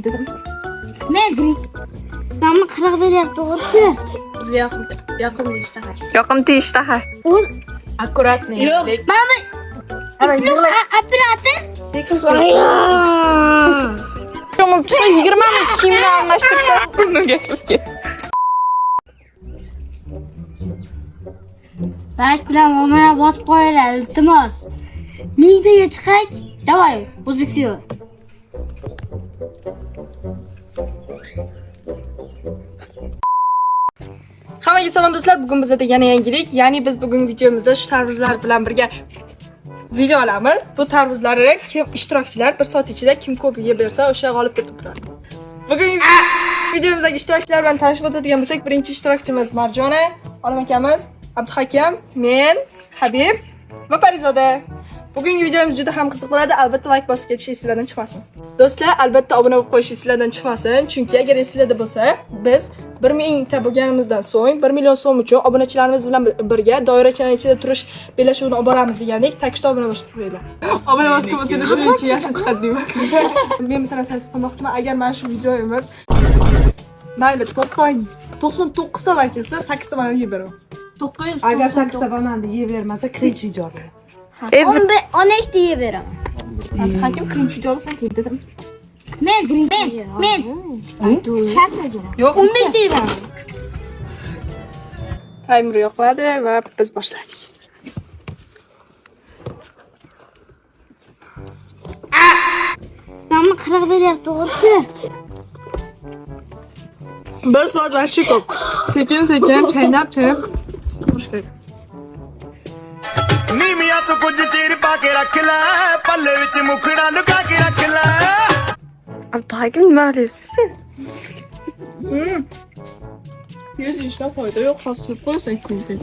dedim. Ne dedim? Ben mi kırak verip doğru? Bizga yoqimli ishtaha. Yoqimli ishtaha. Akkuratniy. Yo'q. Mana operator. Sen 20 ming kiyimni almashtirib pulni gapirga. Rak bilan mana bosib qo'yinglar, iltimos. Mingtaga chiqak. Davay, o'zbek sevi. Hammaga salom do'stlar. Bugun bizda yana yangilik. Ya'ni biz bugun videomizda shu tarvuzlar bilan birga video olamiz. Bu tarvuzlarni kim ishtirokchilar 1 soat ichida kim ko'p yeb bersa, o'sha g'olib deb turadi. Bugun videomizdagi ishtirokchilar bilan tanishib o'tadigan bo'lsak, birinchi ishtirokchimiz Marjona, Olim akamiz, Abduhakim, men, Habib va Parizoda. Bugungi videomiz juda ham qiziq bo'ladi. Albatta like bosib ketish esingizdan chiqmasin. Do'stlar, albatta obuna bo'lib qo'yish esingizdan chiqmasin, chunki agar esingizda bo'lsa, biz 1000 ta bo'lganimizdan so'ng 1 million so'm uchun obunachilarimiz bilan birga doirachalar ichida turish bellashuvini olib boramiz degandik. Takishda obuna bosib qo'yinglar. Obuna bosib qo'ysangiz shuncha yaxshi chiqadi deyman. Men bitta narsa aytib qo'ymoqchiman. Agar mana shu videomiz mayli 99 ta like kelsa, 8 ta yeb beraman. 900. Agar 8 ta bananni yeb bermasa, cringe video olaman. 12 ta yeb beraman. Hakim cringe video olsan keyin dedim. Men. Shart beraman. Yo'q, 15 ta yeb beraman. Timer yo'qladi va biz boshladik. Ben mi kırak verip doğru? 1 soat vaqti ko'p. Sekin chaynab turish kerak. ਨੀਮੀਆਂ ਤੋਂ ਕੁਝ ਚਿਰ ਪਾ ਕੇ ਰੱਖ ਲੈ ਪੱਲੇ ਵਿੱਚ ਮੁਖੜਾ ਲੁਕਾ ਕੇ ਰੱਖ ਲੈ Abduhakim nima qilyapsiz sen? Yuz ishda foyda yo'q, hozir qo'ysan kunga.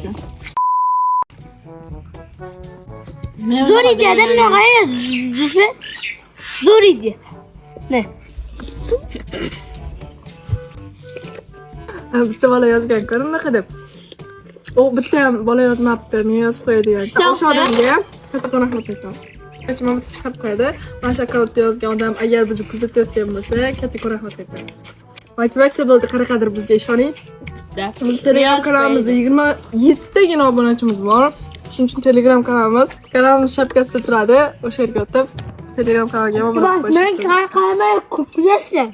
Zor idi adam ne gayet züfe. Zor idi. Ne? Bitta bola yozgan ko'ring nima deb. O bitta ham bola yozmabdi, men yozib qo'yadi yani. O'sha odamga ham kattakon rahmat aytamiz. Mana bitta chiqarib qo'yadi. Mana shu akkauntda yozgan odam agar bizni kuzatayotgan bo'lsa, kattakon rahmat aytamiz. Motivatsiya bo'ldi, qanaqadir bizga ishoning. Biz Telegram kanalimizda 27 tagina obunachimiz bor. Shuning uchun Telegram kanalimiz shapkasida turadi. O'sha yerga o'tib Telegram kanaliga obuna Ben bo'lishingiz. kalmaya kupiyasın.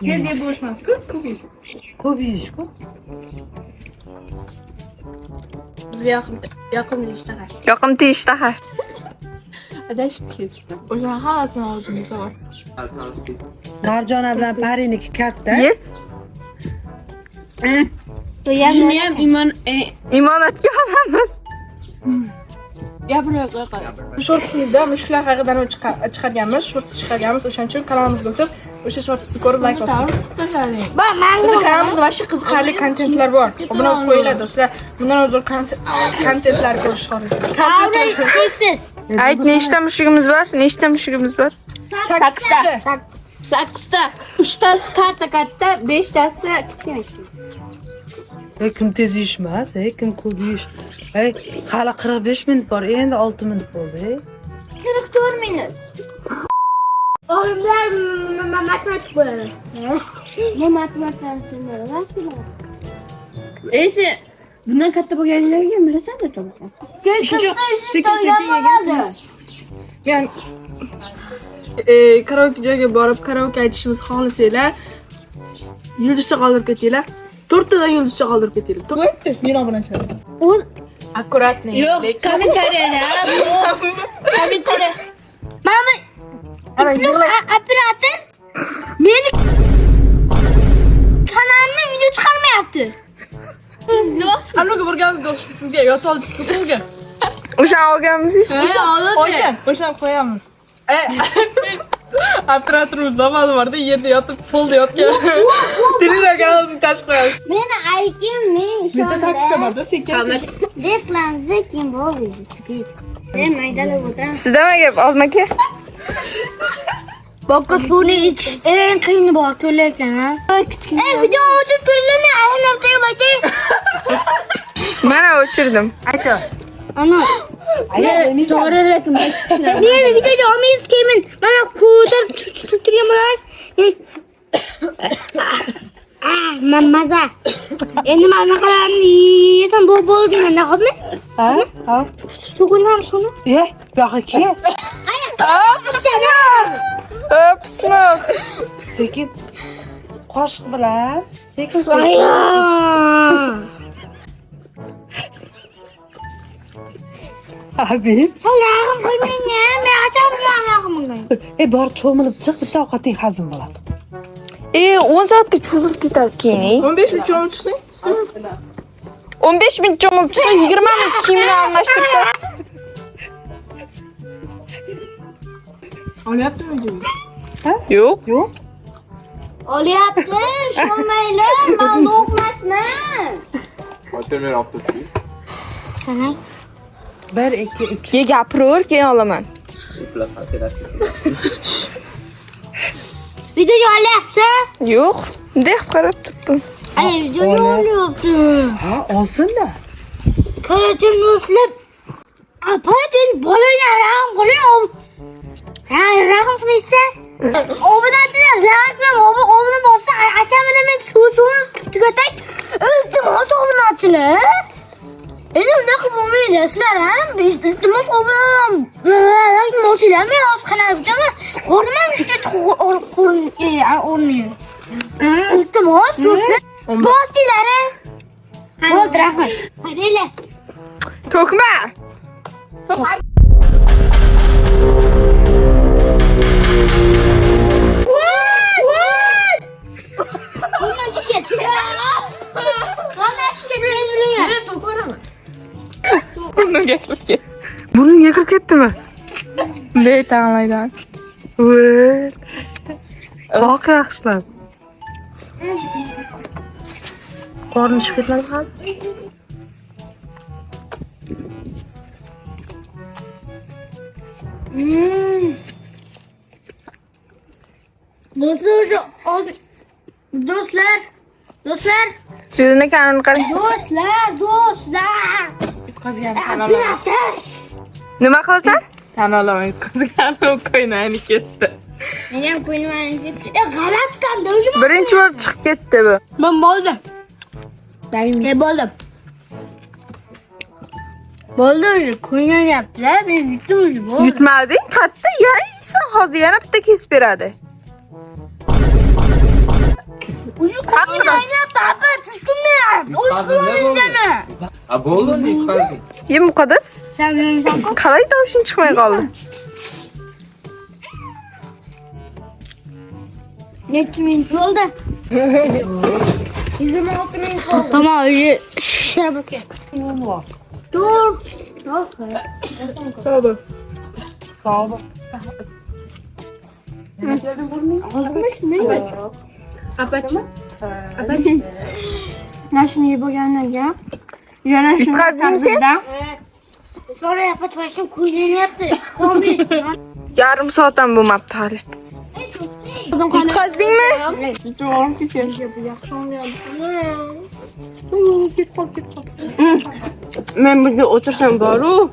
Tez yeb bo'lishmas-ku, Ko'p yeyish ko'p. Bizga yoqimli ishtaha. Yoqimli ishtaha. Adashib ketdim. O'sha hammasini o'zimizda bor. Marjona bilan Pariniki katta. Ye. Shuni ham Imonatga olamiz. gapirib qo'yqadi. Shortsimizda mushuklar haqidan chiqarganmiz, shorts chiqarganmiz. O'shaning uchun kanalimizga o'tib, o'sha shortsni ko'rib like bosing. Bizning kanalimizda vashshi qiziqarli kontentlar bor. Obuna bo'lib qo'yinglar do'stlar. Bundan o'zor kontentlar ko'rish xohlaysiz. Kavga teksiz. Ayt, nechta mushugimiz bor? Nechta mushugimiz bor? 8ta. 3tasi katta, 5tasi kichkina. Kim tez yeyishmas, kim ko'p yeyish. Hali 45 minut bor, endi 6 minut bo'ldi. 44 minut. Oğlumlar matematik böyle. Ne matematik dersleri var Neyse, bundan katta bo'lganlarga bilasan da to'g'ri. Sekin yegan. Yani karaoke joyga borib karaoke aytishimiz xohlasanglar, yulduzcha qoldirib ketinglar. 4 tadan yulduzcha qoldirib ketinglar. To'g'ri? Men obunachim. Akkuratniy. Yo'q, kommentariyada bu. Kommentariy. Mama Ana yig'lab operator meni kanalimda video çıkarmayapti. Annoga borganimizda o'xshab sizga yotib oldi stulga. O'sha olganmiz. O'shan qo'yamiz. Operatorimiz zamonı vardı, yerda yotib, polda yotgan. Telegram kanalimizni tashib qo'yamiz. Meni aykim men Bitta taktika borda, sekin. Reklamza kim bo'ldi? Men maydalab o'tiraman. Sizda nima gap, Olmaka? Bakka suvni ichish eng qiyini bor ko'rlaykan ha. Video ochib ko'rlayman, aylanib tegib aytay. Mana o'chirdim. Aytdi. Ana, To'g'ri, lekin men tushunaman. Men videoga olmaysiz keyin mana ko'tarib turgan bo'lar. Maza. Endi mana qilani yesam bo'ldi menda, xo'pmi? Ha? So'g'inam shuni. Bu yoqqa kel. Pismiq. Sekin qoshiq bilan sekin Habib. Allohim qo'ymaynya, men acham Bor cho'milib chiq, bitta ovqating hazm bo'ladi. 10 soatga cho'zilib ketadi keyin. 15 minut cho'mib chiqsang. 15 minut cho'mib chiqsa 20 minut kiyimni almashtirsa. Olyaptimi jim? Yo'q. Yo'q. olyapti, sho'mayli, men o'qmasman. Qancha men olib turibsiz? Sanang. 1 2 3. Ye gapiraver, keyin olaman. Videoga olyapsan? Yo'q. Bunday qilib qarab turibdim. Ay, videoga olyapti. Ha, olsin-da. Qarajin do'stlar. Aparatin bolaga rahim qiling. Ha, rahim qilmaysan? Obunachilar, rahim obuna bo'lsa, akamni men suvni tugatay. Iltimos obunachilar. Endi unaqa bo'lmaydi, sizlar ham iltimos obunaman. Mo'silamay ozqanabijaman. Qo'rmam ishga o'rniga. Iltimos do'stlar. Bosinglar. Bo'ldi, rahmat. Hadiylar. To'kma. Bundan chiqib ket. Qanday chiqib ketdinglar? Bunga kirib. Bunga kirib ketdimi? Bunday tanlaydan. Voy. Qoq yaxshilab. Qorni ishib ketmadimi hali? Do'stlar, So'zini kanun qarang. do'stlar. Operator. Nima qilasan? Tan olaman, yutqazganim qo'ynani ketdi. Men ham qo'yman. G'alati qanda o'sha. Birinchi bo'lib chiqib ketdi bu. Men bo'ldim. Bo'ldim. Bo'ldi o'sha, qo'ynanyapti, men yutdim o'sha. Bo'ldi. Yutmading, qatta yeysan, hozir yana bitta kesib beradi. O'sha qo'ynanyapti, aparatsiz tushmayapti. O'zg'ilamizni. A bo'ldi, yutqazding. Ye muqaddas. Sen bilan Qalay tovushing chiqmay qoldi? necha minut bo'ldi? 26 minut bo'ldi. Tamam, o'sha ishlab o'tgan. Dur. Sağ ol. Sağ ol. Nashini yeb bo'lganlarga yana shuni Yutqazdingmi sen? Sonra yapacağım kuynanyapti. Olmaydi. Yarim soatdan bo'lmabdi hali. Yutqazdingmi? Men bunga o'tirsam boru.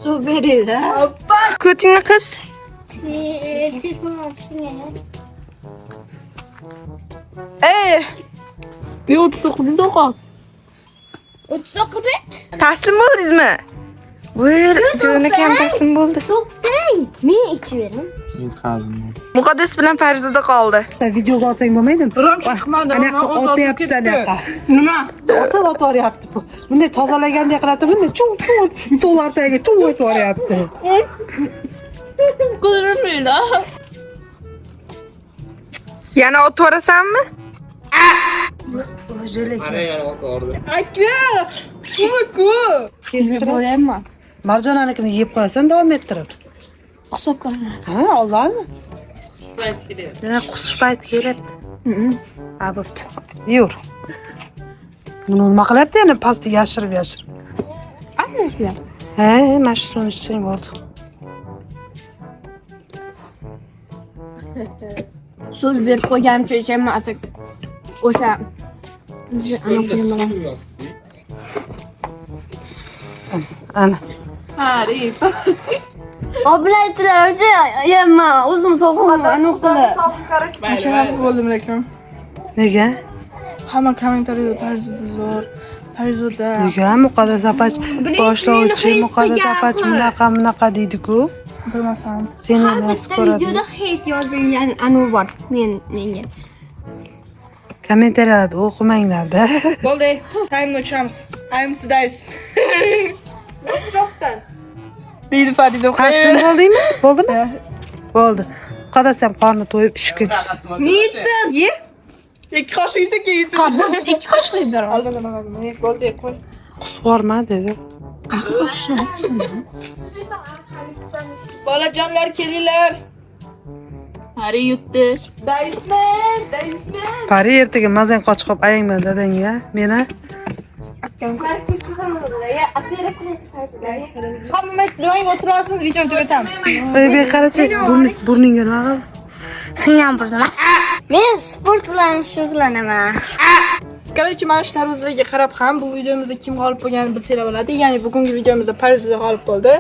Suv beringlar. Ko'tingni qis. Yo, 39 qol. 39 bit. Taslim bo'ldingizmi? Voy, jo'nak ham taslim bo'ldi. To'xtang. Men ichib bering. Yutqazdim. Muqaddas bilan Farzoda qoldi. Videoga olsang bo'lmaydimi? Biram chiqmadi. Anaqa otyapti, anaqa. Nima? Otyapti bu. Bunday tozalagandek qiladi, bunday chuv yutoqlar tagiga chuv o'tyapti. Ko'rinmaydi. Yana o'tvorasanmi? Ana yana o'tvordi. Aka! Nima-ku? Kestirib, Bo'layapman. Marjonanikini yeb qo'yasan davom ettirib. Hisob qilaman. Ha, Allohmi? Yana qusish payti kelyapti. Ha, bo'pti. Yur. Buni nima qilyapti yana pastga yashirib. Asli Ha, mana shu suvni ichsang bo'ldi. so'z berib qo'yganimcha ichaman. O'sha Ana. Obunachilar yema o'zim sog'man qilib. Mashaqqat bo'ldim lekin. Nega? Hamma kommentariyada Parzoda, Parzoda. Nega Muqaddas opach boshlovchi Muqaddas opach bunaqa deydi-ku. Bilmasam. Seni Har emas bitta ko'radi. videoda hate yozilgan anu bor menga. Kommentariyada o'qimanglar-da. Bo'ldi. Time'ni o'chiramiz. I'm sizdaysiz. Deydi Farida. Qasdin bo'ldingmi? Bo'ldimi? Bo'ldi. Muqaddas ham qorni to'yib ishib ketdi. Yetim. Ye. Ikki qoshiq yesa keyin. Ikki qoshiq yeb beraman. Albatta, bo'ldi, qo'y. Qusvorma dedi. Bolajonlar kelinglar. Hari yutdi. Pari ertaga mazang qochib qolib ayangma dadangga, meni. Hamma joyga o'tirasiz, videoni tugatamiz. Ey, be qarachi, burningga nima qil? Singan burdaman. Men sport bilan shug'ullanaman. Короче, mana shu tarvuzlarga qarab ham bu videomizda kim g'olib bo'lganini bilsanglar bo'ladi. Ya'ni bugungi videomizda Parzoda g'olib bo'ldi.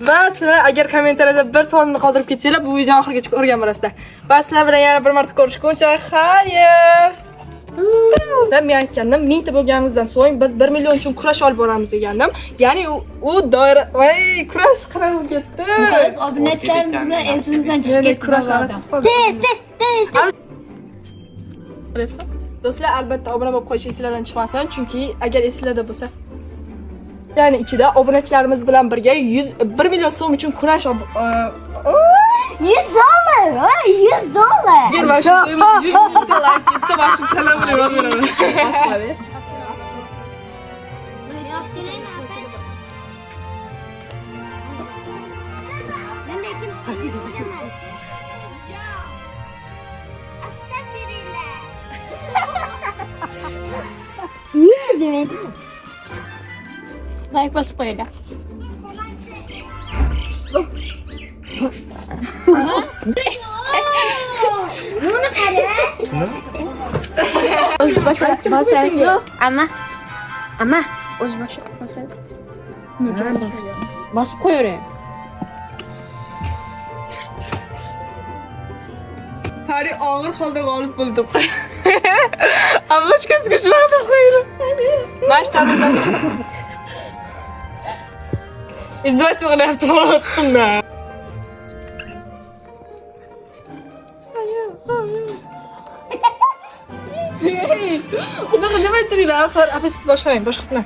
Va sizlar agar kommentariyada bir sonni qoldirib ketsanglar, bu videoni oxirigacha ko'rgan bo'lasizlar. Va sizlar bilan yana bir marta ko'rishguncha xayr. Men aytgandim, 1000 ta bo'lganimizdan so'ng biz 1 million uchun kurash olib boramiz degandim. Ya'ni u doira, voy, kurash qarab ketdi. Biz obunachilarimiz bilan esimizdan chiqib ketdi. Tez. Do'stlar, albatta obuna bo'lib qo'yish esingizdan chiqmasin, chunki agar esingizda bo'lsa, ya'ni ichida obunachilarimiz bilan birga 1 million so'm uchun kurash $100. Voy, $100. Yer mashin 100 ming dollar ketsa mashin kalam bilan beraman. Demek. Like bosib qo'yinglar. Buni qara. O'z boshqa bosasiz. Amma o'z boshqa bosasiz. Bosib qo'yavering. Hari og'ir holda g'olib bo'ldim. Avlashkasiga shunaqa qo'ydim. Mana shu tarvuzlar. İzleyiciler qilyapti falastimda. Unaqa demay turinglar, axir siz boshqaring, boshqatma.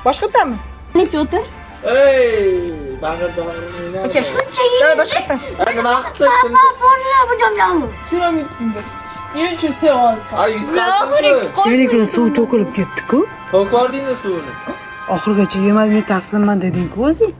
Boshqatami? Nechta o'tir? Ey, bag'irjonim. Aka, boshqatma. Nima qildim? Siramiddim biz. Men uchun sev olsan. Ay, yutqazdim. Senikiga suv to'kilib ketdi-ku. To'kordingmi suvni? Oxirgacha yemadim, taslimman deding-ku o'zing.